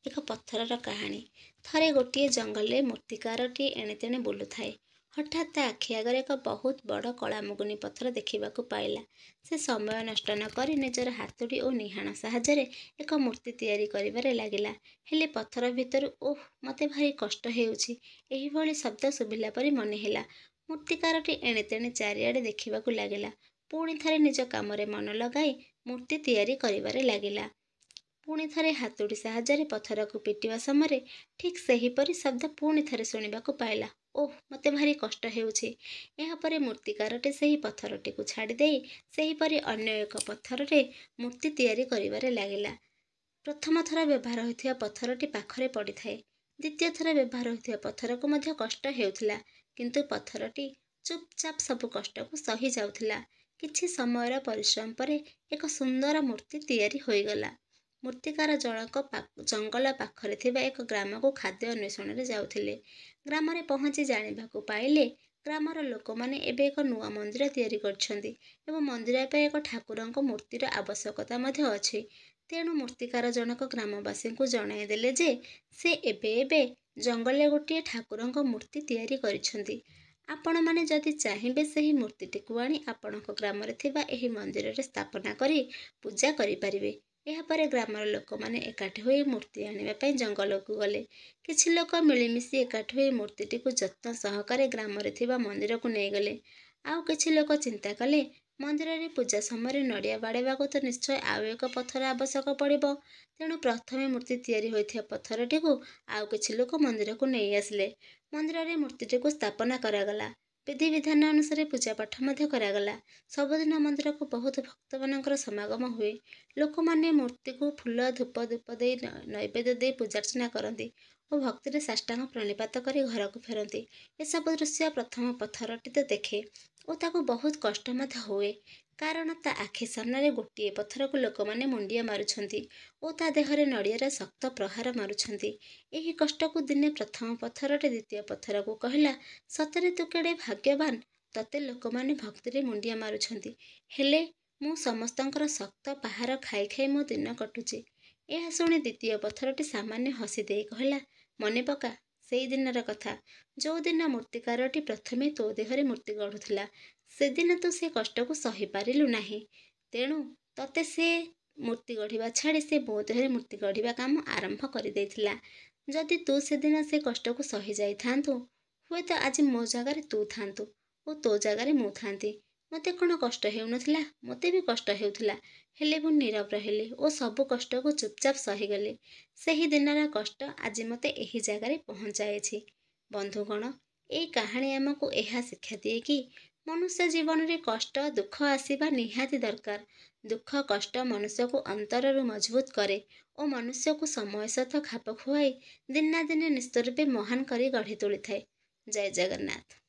ଏକ ପଥରର କାହାଣୀ। ଥରେ ଗୋଟିଏ ଜଙ୍ଗଲରେ ମୂର୍ତ୍ତିକାରଟି ଏଣେତେଣେ ବୁଲୁଥାଏ। ହଠାତ୍ ତା ଆଖି ଆଗରେ ଏକ ବହୁତ ବଡ଼ କଳାମୁଗୁନି ପଥର ଦେଖିବାକୁ ପାଇଲା। ସେ ସମୟ ନଷ୍ଟ ନ କରି ନିଜର ହାତୁଡ଼ି ଓ ନିହାଣ ସାହାଯ୍ୟରେ ଏକ ମୂର୍ତ୍ତି ତିଆରି କରିବାରେ ଲାଗିଲା। ହେଲେ ପଥର ଭିତରୁ "ଓଃ, ମୋତେ ଭାରି କଷ୍ଟ ହେଉଛି" ଏହିଭଳି ଶବ୍ଦ ଶୁଭିଲା ପରି ମନେ ହେଲା। ମୂର୍ତ୍ତିକାରଟି ଏଣେତେଣେ ଚାରିଆଡ଼େ ଦେଖିବାକୁ ଲାଗିଲା। ପୁଣି ଥରେ ନିଜ କାମରେ ମନ ଲଗାଇ ମୂର୍ତ୍ତି ତିଆରି କରିବାରେ ଲାଗିଲା। ପୁଣି ଥରେ ହାତୁଡ଼ି ସାହାଯ୍ୟରେ ପଥରକୁ ପିଟିବା ସମୟରେ ଠିକ୍ ସେହିପରି ଶବ୍ଦ ପୁଣି ଥରେ ଶୁଣିବାକୁ ପାଇଲା। "ଓଃ, ମୋତେ ଭାରି କଷ୍ଟ ହେଉଛି" ଏହାପରେ ମୂର୍ତ୍ତିକାରଟି ସେହି ପଥରଟିକୁ ଛାଡ଼ିଦେଇ ସେହିପରି ଅନ୍ୟ ଏକ ପଥରରେ ମୂର୍ତ୍ତି ତିଆରି କରିବାରେ ଲାଗିଲା। ପ୍ରଥମ ଥର ବ୍ୟବହାର ହୋଇଥିବା ପଥରଟି ପାଖରେ ପଡ଼ିଥାଏ। ଦ୍ୱିତୀୟ ଥର ବ୍ୟବହାର ହୋଇଥିବା ପଥରକୁ ମଧ୍ୟ କଷ୍ଟ ହେଉଥିଲା, କିନ୍ତୁ ପଥରଟି ଚୁପଚାପ୍ ସବୁ କଷ୍ଟକୁ ସହି ଯାଉଥିଲା। କିଛି ସମୟର ପରିଶ୍ରମ ପରେ ଏକ ସୁନ୍ଦର ମୂର୍ତ୍ତି ତିଆରି ହୋଇଗଲା। ମୂର୍ତ୍ତିକାର ଜଣକ ଜଙ୍ଗଲ ପାଖରେ ଥିବା ଏକ ଗ୍ରାମକୁ ଖାଦ୍ୟ ଅନ୍ୱେଷଣରେ ଯାଉଥିଲେ। ଗ୍ରାମରେ ପହଞ୍ଚି ଜାଣିବାକୁ ପାଇଲେ, ଗ୍ରାମର ଲୋକମାନେ ଏବେ ଏକ ନୂଆ ମନ୍ଦିର ତିଆରି କରିଛନ୍ତି ଏବଂ ମନ୍ଦିର ପାଇଁ ଏକ ଠାକୁରଙ୍କ ମୂର୍ତ୍ତିର ଆବଶ୍ୟକତା ମଧ୍ୟ ଅଛି। ତେଣୁ ମୂର୍ତ୍ତିକାର ଜଣକ ଗ୍ରାମବାସୀଙ୍କୁ ଜଣାଇଦେଲେ ଯେ ସେ ଏବେ ଜଙ୍ଗଲରେ ଗୋଟିଏ ଠାକୁରଙ୍କ ମୂର୍ତ୍ତି ତିଆରି କରିଛନ୍ତି। ଆପଣମାନେ ଯଦି ଚାହିଁବେ ସେହି ମୂର୍ତ୍ତିଟିକୁ ଆଣି ଆପଣଙ୍କ ଗ୍ରାମରେ ଥିବା ଏହି ମନ୍ଦିରରେ ସ୍ଥାପନା କରି ପୂଜା କରିପାରିବେ। ଏହାପରେ ଗ୍ରାମର ଲୋକମାନେ ଏକାଠି ହୋଇ ମୂର୍ତ୍ତି ଆଣିବା ପାଇଁ ଜଙ୍ଗଲକୁ ଗଲେ। କିଛି ଲୋକ ମିଳିମିଶି ଏକାଠି ହୋଇ ମୂର୍ତ୍ତିଟିକୁ ଯତ୍ନ ସହକାରେ ଗ୍ରାମରେ ଥିବା ମନ୍ଦିରକୁ ନେଇଗଲେ। ଆଉ କିଛି ଲୋକ ଚିନ୍ତା କଲେ, ମନ୍ଦିରରେ ପୂଜା ସମୟରେ ନଡ଼ିଆ ବାଡ଼େଇବାକୁ ତ ନିଶ୍ଚୟ ଆଉ ଏକ ପଥର ଆବଶ୍ୟକ ପଡ଼ିବ। ତେଣୁ ପ୍ରଥମେ ମୂର୍ତ୍ତି ତିଆରି ହୋଇଥିବା ପଥରଟିକୁ ଆଉ କିଛି ଲୋକ ମନ୍ଦିରକୁ ନେଇ ଆସିଲେ। ମନ୍ଦିରରେ ମୂର୍ତ୍ତିଟିକୁ ସ୍ଥାପନା କରାଗଲା। ବିଧିବିଧାନ ଅନୁସାରେ ପୂଜାପାଠ ମଧ୍ୟ କରାଗଲା। ସବୁଦିନ ମନ୍ଦିରକୁ ବହୁତ ଭକ୍ତମାନଙ୍କର ସମାଗମ ହୁଏ। ଲୋକମାନେ ମୂର୍ତ୍ତିକୁ ଫୁଲ, ଧୂପ, ଦୀପ ଦେଇ ନୈବେଦ୍ୟ ଦେଇ ପୂଜାର୍ଚ୍ଚନା କରନ୍ତି ଓ ଭକ୍ତିରେ ସାଷ୍ଟାଙ୍ଗ ପ୍ରଣିପାତ କରି ଘରକୁ ଫେରନ୍ତି। ଏସବୁ ଦୃଶ୍ୟ ପ୍ରଥମ ପଥରଟି ତ ଦେଖେ ଓ ତାକୁ ବହୁତ କଷ୍ଟ ମଧ୍ୟ ହୁଏ, କାରଣ ତା ଆଖି ସାମ୍ନାରେ ଗୋଟିଏ ପଥରକୁ ଲୋକମାନେ ମୁଣ୍ଡିଆ ମାରୁଛନ୍ତି ଓ ତା ଦେହରେ ନଡ଼ିଆର ଶକ୍ତ ପ୍ରହାର ମାରୁଛନ୍ତି। ଏହି କଷ୍ଟକୁ ଦିନେ ପ୍ରଥମ ପଥରଟି ଦ୍ୱିତୀୟ ପଥରକୁ କହିଲା, "ସତରେ ତୁ କେଡ଼େ ଭାଗ୍ୟବାନ, ତତେ ଲୋକମାନେ ଭକ୍ତିରେ ମୁଣ୍ଡିଆ ମାରୁଛନ୍ତି, ହେଲେ ମୁଁ ସମସ୍ତଙ୍କର ଶକ୍ତ ପାହାର ଖାଇ ଖାଇ ମୋ ଦିନ କଟୁଛି।" ଏହା ଶୁଣି ଦ୍ୱିତୀୟ ପଥରଟି ସାମାନ୍ୟ ହସି ଦେଇ କହିଲା, "ମନେ ପକା ସେଇ ଦିନର କଥା, ଯୋଉଦିନ ମୂର୍ତ୍ତିକାରଟି ପ୍ରଥମେ ତୋ ଦେହରେ ମୂର୍ତ୍ତି ଗଢ଼ୁଥିଲା। ସେଦିନ ତୁ ସେ କଷ୍ଟକୁ ସହିପାରିଲୁ ନାହିଁ। ତେଣୁ ତତେ ସେ ମୂର୍ତ୍ତି ଗଢ଼ିବା ଛାଡ଼ି ସେ ମୋ ଦେହରେ ମୂର୍ତ୍ତି ଗଢ଼ିବା କାମ ଆରମ୍ଭ କରିଦେଇଥିଲା। ଯଦି ତୁ ସେଦିନ ସେ କଷ୍ଟକୁ ସହି ଯାଇଥାନ୍ତୁ, ହୁଏତ ଆଜି ମୋ ଜାଗାରେ ତୁ ଥାନ୍ତୁ ଓ ତୋ ଜାଗାରେ ମୁଁ ଥାନ୍ତି। ମୋତେ କ'ଣ କଷ୍ଟ ହେଉନଥିଲା? ମୋତେ ବି କଷ୍ଟ ହେଉଥିଲା, ହେଲେ ମୁଁ ନୀରବ ରହିଲି ଓ ସବୁ କଷ୍ଟକୁ ଚୁପଚାପ ସହିଗଲି। ସେହି ଦିନର କଷ୍ଟ ଆଜି ମୋତେ ଏହି ଜାଗାରେ ପହଞ୍ଚାଇଛି।" ବନ୍ଧୁଗଣ, ଏଇ କାହାଣୀ ଆମକୁ ଏହା ଶିକ୍ଷା ଦିଏ କି ମନୁଷ୍ୟ ଜୀବନରେ କଷ୍ଟ, ଦୁଃଖ ଆସିବା ନିହାତି ଦରକାର। ଦୁଃଖ, କଷ୍ଟ ମନୁଷ୍ୟକୁ ଅନ୍ତରରୁ ମଜବୁତ କରେ ଓ ମନୁଷ୍ୟକୁ ସମୟ ସହିତ ଖାପ ଖୁଆଇ ଦିନେ ନା ଦିନେ ନିଶ୍ଚିତ ରୂପେ ମହାନ କରି ଗଢ଼ି ତୋଳିଥାଏ। ଜୟ ଜଗନ୍ନାଥ।